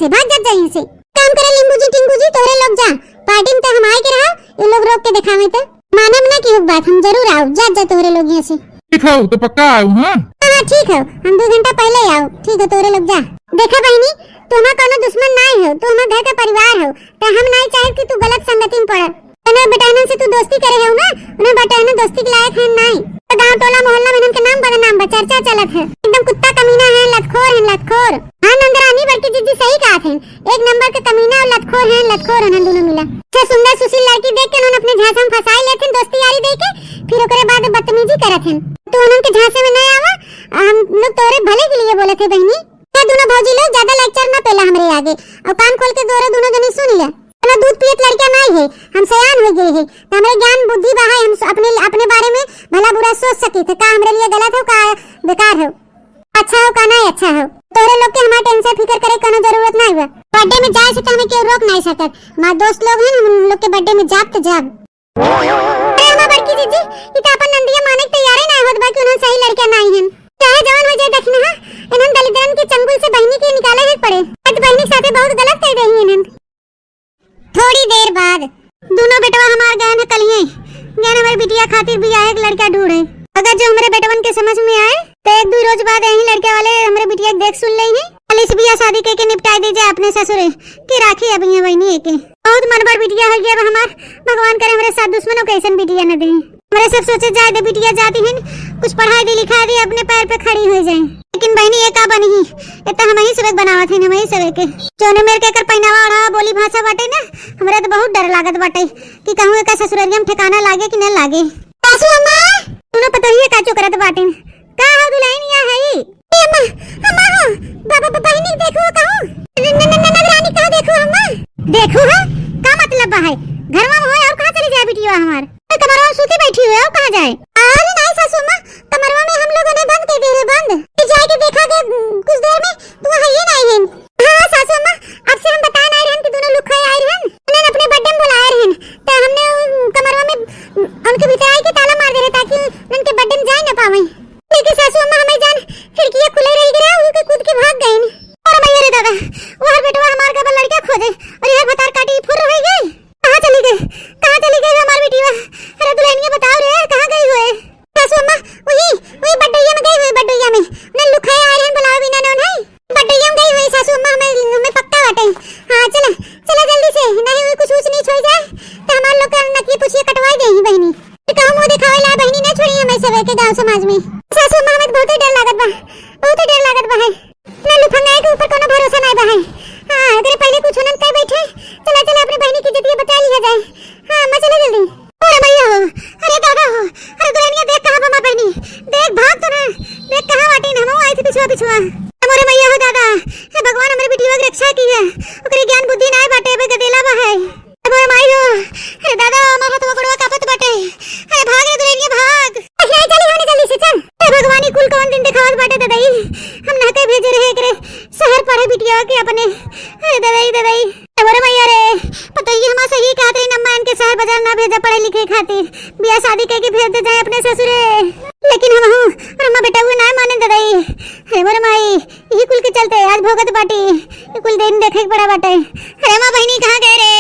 से, भाग जा यहीं से। काम करे लिंबू जी टिंकू जी, तोरे लोग जा पार्टी में तो हम आए के रहा, ये लोग रोक के दिखावे तो मानम ना की बात, हम जरूर आओ। जा तोरे लोग यहाँ से। ठीक है तो पक्का आऊ। हाँ ठीक है, हम 2 घंटा पहले आओ। ठीक है तोरे लोग जा। देखा बहनी, तुम कोनो दुश्मन नहीं हो, तुम घर का परिवार हो, तो हम नहीं चाहे कि तू गलत संगति में पड़। तने बेटानन से तू दोस्ती करे हो ना, उन्हें बेटानन दोस्ती के लायक है नहीं। तो गांव टोला मोहल्ला में इनके नाम बदनाम बा, चर्चा चलत है, एकदम कुत्ता कमीना है, लतखोर है, लतखोर। हाँ नंदरानी बड़की जीजी सही कहा थे, एक नंबर के कमीना और लतखोर है, लतखोर है दोनों मिला। अच्छा सुंदर सुशील लड़की देख के उन्होंने अपने झांसे में फंसाई लेते दोस्ती यारी दे के, फिर ओकरे बाद बदतमीजी करत हैं। तो उनके झांसे में नहीं आवा, हम लोग तोरे भले के लिए बोले थे बहनी। ये दोनों भौजी लोग ज्यादा लेक्चर ना पेला हमरे आगे, और कान खोल के दोनों जनी सुन ले। ना दूध पियत लड़का नहीं है, हम सयान हो गए हैं, तो हमारे ज्ञान बुद्धि बहा, हम अपने बारे में भला बुरा सोच सके थे, का हमरे लिए गलत हो का बेकार हो, अच्छा हो का नहीं अच्छा हो। तोरे लोग के हमारे टेंशन फिकर करे कोनो जरूरत नहीं हुआ। बर्थडे में जाए से तो हमें क्यों रोक नहीं सकत। हमारे दोस्त लोग हैं, हम लोग के बर्थडे में जाब तो जाब। अरे हमारी बड़की जीजी, ये तो अपन नंदिया माने के तैयार नहीं होत बा कि उन्हें सही लड़का नहीं है। चाहे जवान हो जाए देखना, हां इन्हन दलितरन के चंगुल से बहनी के निकाले ही पड़े। आज बहनी के साथ बहुत गलत कर रही है इन्हन। थोड़ी देर बाद दोनों बेटवा हमार गए न कलिए ज्ञान हमारी बिटिया खातिर भी आए एक लड़का ढूंढे। अगर जो हमारे बेटवन के समझ में आए तो 1-2 रोज बाद यही लड़के वाले हमारे बिटिया देख सुन ले हैं। कल इस बिया शादी के निपटा दीजिए अपने ससुरे की राखी अभी वही के। बहुत मनबर बिटिया हो गया हमार, भगवान करे हमारे साथ दुश्मनों के ऐसा बिटिया न दे। हमारे सब सोचे जाए दे बिटिया जाती है, कुछ पढ़ाई दी लिखा दी, अपने पैर पे खड़ी हो जाए। लेकिन बहनी ये का बनी, ये तो हम ही सबक बनावत है, हम ही सबक के जोने मेरे के कर पहनावा ओढ़ावा बोली भाषा बाटे ना, हमरा तो बहुत डर लागत बाटे कि कहूं का ससुररिया में ठिकाना लागे कि न लागे। सासू अम्मा तूने पता ही है का चो करत बाटे का हो दुल्हनिया है ई अम्मा। अम्मा हो बाबा बहनी देखो कहूं नंदरानी कहां देखो अम्मा, देखो है का मतलब है घरवा में होए और कहां चली जाए बिटिया हमार, कमरवा में सूती बैठी हुई है और कहां जाए। अरे नहीं सासू अम्मा, कमरवा में हम लोगों ने बंद कर दिए है, बंद जाए के देखा के कुछ देर में तू है ही नहीं है। हां सासू अम्मा, अब से हम बता नहीं रहन कि दोनों लोग खाए आए रहन, उन्होंने अपने बर्थडे में बुलाए रहन, तो हमने कमरवा में उनके भीतर आए के ताला मार दे रहे ताकि उनके बर्थडे में जा ना पावे। लेकिन सासू अम्मा हमें जान खिड़कियां खुले रह गई, उनके कूद के भाग गए। और मैं रे दादा वो हर बेटवा हमार का लड़का खोजे और यह भतार काटी फुर हो गई। कहां चली गई हमारी बिटिया? अरे दुल्हनिया बताओ रे कहां गई हुए? सासू अम्मा वही बड्डैया में गई हुई, बड्डैया में न लुखाए आ रहे हैं, बुलाओ बिना न नहीं, बड्डैया में गई हुई सासू अम्मा, हमें पक्का बाटे। हां चला जल्दी से, नहीं हुई कुछ ऊंच नीच हो जाए तो हमार लोग का नकी पूछिए कटवाई देही बहनी। कहूं मुंह दिखावे ला बहनी न छोड़ी हमें सब के गांव समाज में। सासू अम्मा हमें बहुत डर लागत बा, बहुत डर लागत बा है, न लुफंगाए के ऊपर कोनो भरोसा नहीं बा है। हां अगर पहले कुछ होनन कह बैठे, चला अपनी बहनी की इज्जत बचा लिया जाए। हां अम्मा चलो जल्दी। अरे भैया हो, अरे दादा हो, अरे दुल्हनिया देख कहां बमा बहनी, देख भाग तो ना, देख कहां बाटी न हम आई थी पिछवा। हमारे भैया हो दादा, हे भगवान हमारी बिटिया की रक्षा की है, ओकरे ज्ञान बुद्धि नाय बाटे बे गदेला बा है। अरे माई हो, अरे दादा हमारा तो गोड़वा कापत बाटे, अरे भाग रे दुल्हनिया भाग। नहीं चली होने जल्दी से चल। हे भगवान कुल कौन दिन दिखावत बाटे ददाई, हम ना के भेजे रहे करे शहर पढ़े बिटिया के अपने। अरे ददाई अरे मैया रे पता ही हमारा सही कहत रही नम्मा इनके शहर बाजार ना भेजा पढ़े लिखे खातिर, बियाह शादी के भेज दे जाए अपने ससुरे। लेकिन हम हूं और अम्मा बेटा हुए ना माने ददाई। अरे मोरे माई यही कुल के चलते आज भोगत बाटी, ये कुल दिन देखे के बड़ा बाटे। अरे मां बहनी कहां गए रे?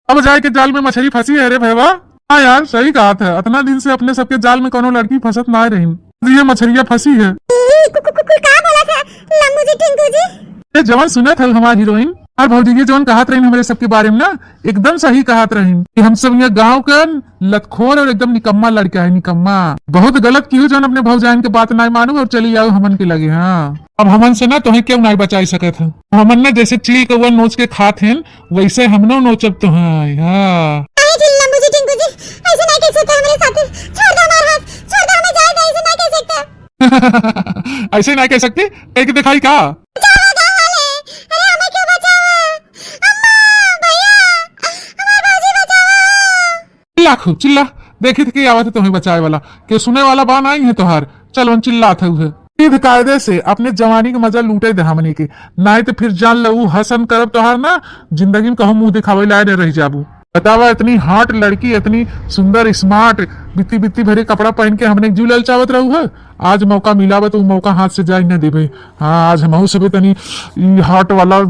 अब जाए के जाल में मछली फंसी है रे भैया। हाँ यार सही कहा था, इतना दिन से अपने सबके जाल में कोनो लड़की फंसत ना रही, ये मछलियां फंसी है। का बोला था लंबू जी टिंकू जी? ये जवान सुना था हमारी हीरोइन और भौजी ये जवान कहत रही हमारे सबके बारे में ना, एकदम सही कहत रही कि हम सब यहाँ गांव का लतखोर और एकदम निकम्मा लड़का है, निकम्मा। बहुत गलत की जौन अपने भौजाइन के बात ना मानू और चली आओ हमन के लगे। हाँ अब हमन से ना तुम्हें क्यों नहीं बचा सके थे, हमन ना जैसे चील कौवा नोच के खात हैं वैसे हमनो नोचब तो है। हाँ ऐसे नहीं कह सकते हमारे साथ, छोड़ दो हमारा हाथ, छोड़ दो हमें जाए, ऐसे नहीं कह सकते। ऐसे नहीं कह सकते, एक दिखाई का खूब चिल्ला देखी थी कि आवत है तुम्हें बचाए वाला के सुने वाला बान आई है तोहार, चल चिल्ला था उसे कायदे से अपने जवानी का मजा लूटे दे हमनी के, नहीं तो फिर जान लू हसन करब तोहार ना जिंदगी में कहूं मुंह दिखावे लाए रह जाबू। बतावा इतनी हॉट लड़की, इतनी सुंदर स्मार्ट बित्ती बित्ती भरे कपड़ा पहन के हमने जू ललचावत रहू है। आज मौका मिलावे तो उ मौका हाथ से जाए न देवे। हाँ आज हम सबे तनी हॉट वाला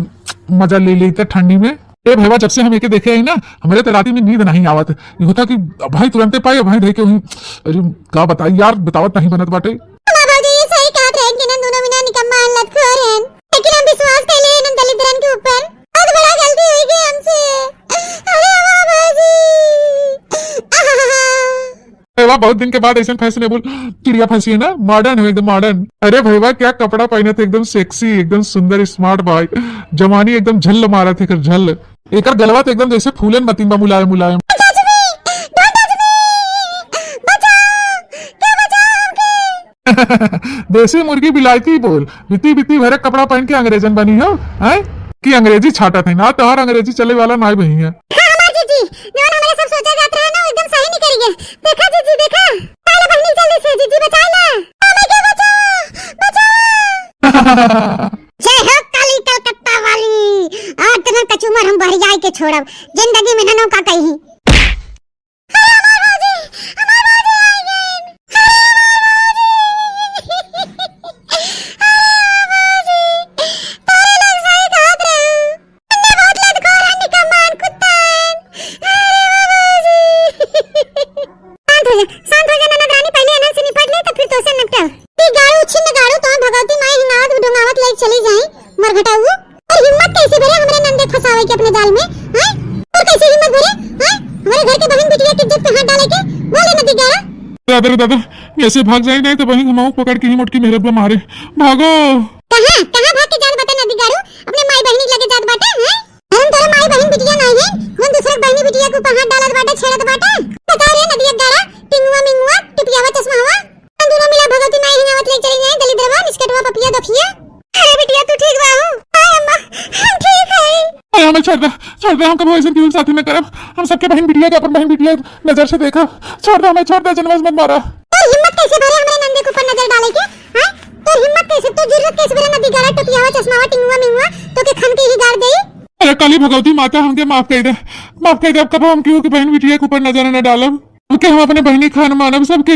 मजा ले लेते ठंडी में। ए भैया जब से हम एके देखे हैं ना हमारे तो राती में नींद नहीं आवत। ये होता कि भाई तुरंते पाए भाई देख के वहीं अरे का बताई यार बतावत नहीं बनत बाटे। बाबूजी ये सही कहा थे कि न दोनों बिना निकम्मा लतखोर हैं, लेकिन हम विश्वास कर ले न दलिद्रन के ऊपर। बहुत बड़ा गलती हुई गई हमसे। अरे बाबूजी भैया बहुत दिन के बाद ऐसा फैशनेबल चिड़िया फंसी है ना, मॉडर्न है एकदम मॉडर्न। अरे भैया क्या कपड़ा पहने थे, एकदम सेक्सी एकदम सुंदर स्मार्ट बॉय। जवानी एकदम झल मारा थे झल। एक गलवा तो एकदम जैसे फूलन मतीबा मुलायम मुलायम। देसी मुर्गी बिलायती बोल, बिती बिती भरे कपड़ा पहन के अंग्रेजन बनी हो हैं कि अंग्रेजी छाटा थे ना तो और अंग्रेजी चले वाला ना बही है। देखा जीजी देखा ताला बहनी जल्दी से जीजी बचा ले हमें के बचा। जय हो काली कलकत्ता वाली, आज तन कचुमर हम बहरियाई के छोड़ब जिंदगी में ननो का कहीं। चली जाए मर घटाऊ और हिम्मत कैसे भरे हमरे नंदे फसावे के अपने जाल में हैं? और कैसे हिम्मत भरे हैं हमारे घर के बहन बिटिया की इज्जत पे हाथ डाले के बोले नदी गारा। दादा ऐसे भाग जाए नहीं तो बहन हम पकड़ के ही मोटकी मेहरत में मारे। भागो कहां कहां भाग के जात बता नदी गारू अपने माई बहनी लगे जात बाटे हैं। हम तोरे माई बहन बिटिया नहीं है, हम दूसरे बहनी बिटिया के ऊपर हाथ डालत बाटे छेड़त बाटे। बता रे नदी गारा टिंगुआ मिंगुआ टिपियावा चश्मावा हम दोनों मिला भगवती माई हिंगावत ले चली जाए दलिद्रवा निष्कटवा पपिया दफिया। अरे बिटिया तू ठीक बा हो? हां अम्मा हम ठीक है। अरे हमें छोड़ दे हम कभी ऐसे क्यों साथी में करब। हम सबके बहन बिटिया के अपन बहन बिटिया नजर से देखा। छोड़ दे हमें, छोड़ दे जनवस मत मारा। तो हिम्मत कैसे भरे हमरे नंदे के ऊपर नजर डाले के हैं? तो हिम्मत कैसे तो जुर्रत कैसे भरे नदी गारा टपियावा चश्मावा टिंगुआ मिंगुआ तो के खन के ही गाड़ देई। अरे काली भगवती माता हमके माफ कर दे अब कब हम क्यों की बहन बिटिया के ऊपर नजर न डालब के हम अपने बहनी खान मानब सबके।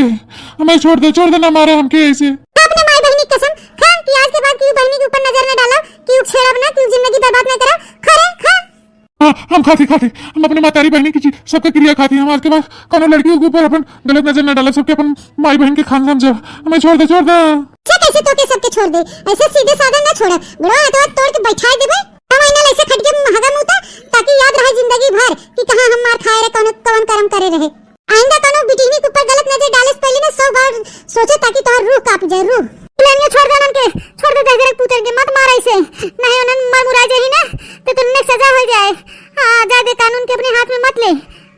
हमें छोड़ दे ना मारे हमके ऐसे। अपने माई बहनी कसम खा कि आज के बाद क्यों बहनी के ऊपर नजर न डाला, क्यों छेड़ब ना, क्यों जिंदगी बर्बाद न करा। खा खा हाँ हम खाते हम अपने मातारी बहनी की सबका क्रिया खाती। हम आज के बाद कोनो लड़कियों के ऊपर अपन गलत नजर न डाला, सबके अपन माई बहन के खान समझ। हमें छोड़ दे कैसे तो के सबके छोड़ दे, ऐसे सीधे साधे न छोड़। बुढ़ा हाथ तोड़ के बैठा देबे हम इना ऐसे खट के हगा मुता ताकि याद रहे जिंदगी भर कि कहां हम मार खाए रे कौन कर्म करे रहे। आइंदा कोनो बिटिनी के ऊपर गलत नजर डाले से पहले ना 100 बार सोचे ताकि तोहर रूह कांप जाए। रूह लेनियो छोड़ दे उनके, छोड़ दे दहजरे पुत्र के मत मार ऐसे, नहीं उनन मर मुरा जाही ना तो तुमने सजा हो जाए। हां आजाद कानून के अपने हाथ में मत ले।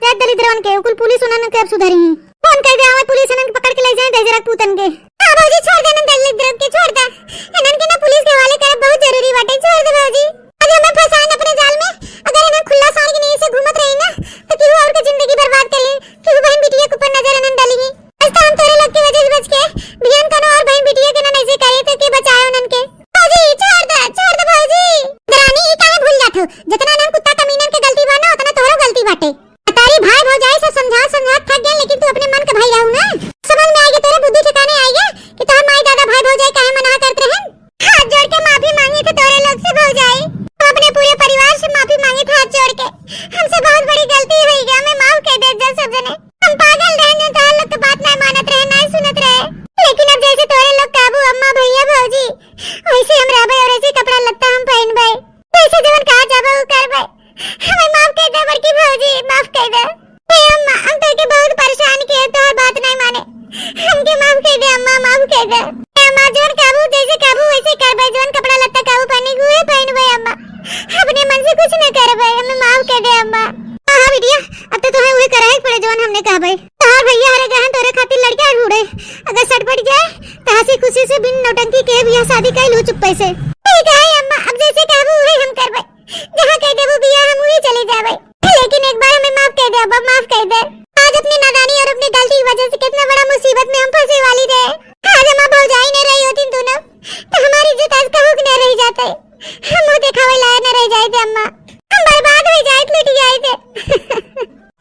जय दलिद्रन के कुल पुलिस उनन के अब सुधरी फोन कर दे आवे पुलिस उनन पकड़ के ले जाए दहजरे पुतन के। हां भौजी छोड़ दे न दलिद्रन के, छोड़ दे इनन के ना पुलिस के हवाले कर बहुत जरूरी बाटे। छोड़ दे भौजी आज हमें फंसाए अपने जाल में। अगर इन्हें खुला साड़ के नहीं से घूमत रही ना तो क्यों और की जिंदगी बर्बाद कर ले, क्यों बहन बिटिया के ऊपर नजर न डालेगी। आज तो हम तोरे लोग की वजह से बच के बियान कनो और बहन बिटिया के ना ऐसे करे तो के बचाए उनन के। भौजी छोड़ दे भौजी। दरानी ई काहे भूल जात हो, जितना नन कुत्ता कमीनन के गलती बा ना उतना तोरो गलती बाटे। तारी भाई भौजाई से समझा थक गए, लेकिन तू अपने मन का भाई रहू ना। समझ में आएगी तोरे बुद्धि ठिकाने आएगा कि तोहर माई दादा भाई भौजाई काहे मना करते हैं। हाथ जोड़ के माफी मांगी थी तोरे लोग से भौजाई, अपने पूरे परिवार से माफी मांगी थी हाथ जोड़ के। हमसे बहुत बड़ी गलती हुई है, हमें माफ कर दे जा सब जने। हम पागल रहे जो तोरे लोग तो बात नहीं मानत रहे नहीं सुनत रहे, लेकिन अब जैसे तोरे लोग काबू अम्मा भैया भौजी वैसे हम रहबे और ऐसे कपड़ा लत्ता हम पहनबे, वैसे जवन कहा जाबे वो करबे। हमें माफ कर दे बड़की भौजी, माफ कर दे। हे अम्मा हम तो के बहुत परेशान किए तो बात नहीं माने, हमके माफ कर दे अम्मा, माफ कर दे। अम्मा जोन काबू जैसे काबू वैसे करबे, जोन कपड़ा लत्ता काबू पहने हुए पहनबे अम्मा, अपने मन से कुछ न करबे। हमें माफ कर दे अम्मा। हां बिटिया अब तो तुम्हें वही कराए पड़े जोन हमने कहा भाई। तोहर भैया हरे गहन तोरे खातिर लड़का ढूंढे, अगर सट पड़ जाए तो हंसी खुशी से बिन नौटंकी के बियाह शादी कर लू चुप पैसे। ठीक है अम्मा अब जैसे काबू वही हम करबे, जहां कह देबो बियाह हम वही चले जाबे, लेकिन एक बार हमें माफ कर दे अब्बा, माफ कर दे। आज अपनी नादानी और अपनी गलती की वजह से कितना बड़ा मुसीबत में हम फंसे वाली रहे। आज हम भौजाई न रही होती दोनों तो हमारी इज्जत आज कहूं न रह जाते, हम वो दिखावे लायक न रह जाए थे अम्मा, हम बर्बाद हो जाए लुट जाए थे।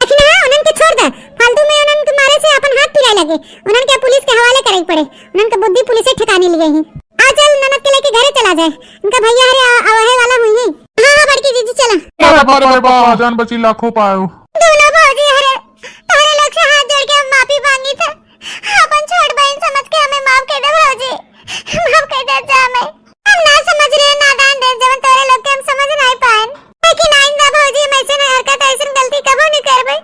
लेकिन हां उनन के छोड़ दे, फालतू में उनन के मारे से अपन हाथ अरे बाप रे बाप, जान बची लाखों पाओ। दोनों भौजी हरे तोरे लोग से हाथ जोड़ के हम माफी मांगी था। अपन छोट बहन समझ के हमें माफ कर दे भौजी, माफ कर दे जा हमें। हम ना समझ रहे नादान दे जब तोरे लोग के हम समझ नहीं पाए, लेकिन आइंदा भौजी हम ऐसे ना हरकत ऐसे गलती कबो नहीं करबे।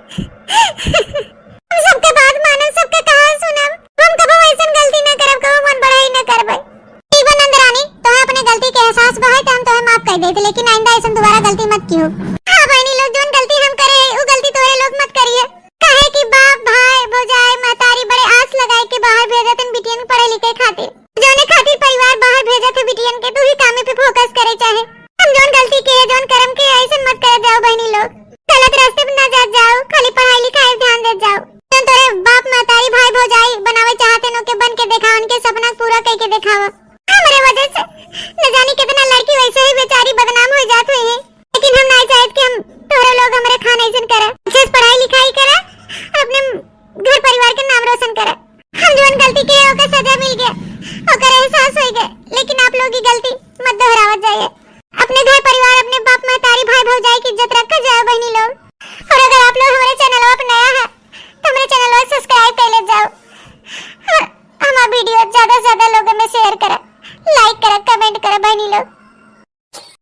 हम सबके बात मानब, सबके कहा सुनब, हम कबो ऐसे गलती ना करब, कबो मन बढ़ाई ना करबे। जीवन नंदरानी तोहे अपने गलती के एहसास बा है त हम तोहे माफ कर देते, लेकिन आइंदा ऐसे दोबारा गलती मत कियो। हां बहनी लोग जोन गलती हम करे वो गलती तोरे लोग मत करिए। काहे कि बाप भाई भौजाई महतारी बड़े आस लगाए के बाहर भेजतन बिटियन पढ़े लिखे खातिर, जोने खातिर परिवार बाहर भेजत है बिटियन के, तू ही कामे पे फोकस करे चाहे। हम जोन गलती के जोन कर्म के ऐसे मत करे जाओ बहनी लोग, गलत रास्ते पे ना जा जाओ, खाली पढ़ाई लिखाई ध्यान दे जाओ। जोन तोरे बाप महतारी भाई भौजाई बनावे चाहते नो के बन के दिखाओ, उनके सपना पूरा करके दिखाओ। हमारे वजह से न जाने कितना लड़की वैसे ही बेचारी बदनाम हो जात हुई है, लेकिन हम नहीं चाहते कि हम तोरे लोग हमारे खाना ऐसे करे, अच्छे से पढ़ाई लिखाई करे, अपने घर परिवार के नाम रोशन करे। हम जोन गलती के ओके सजा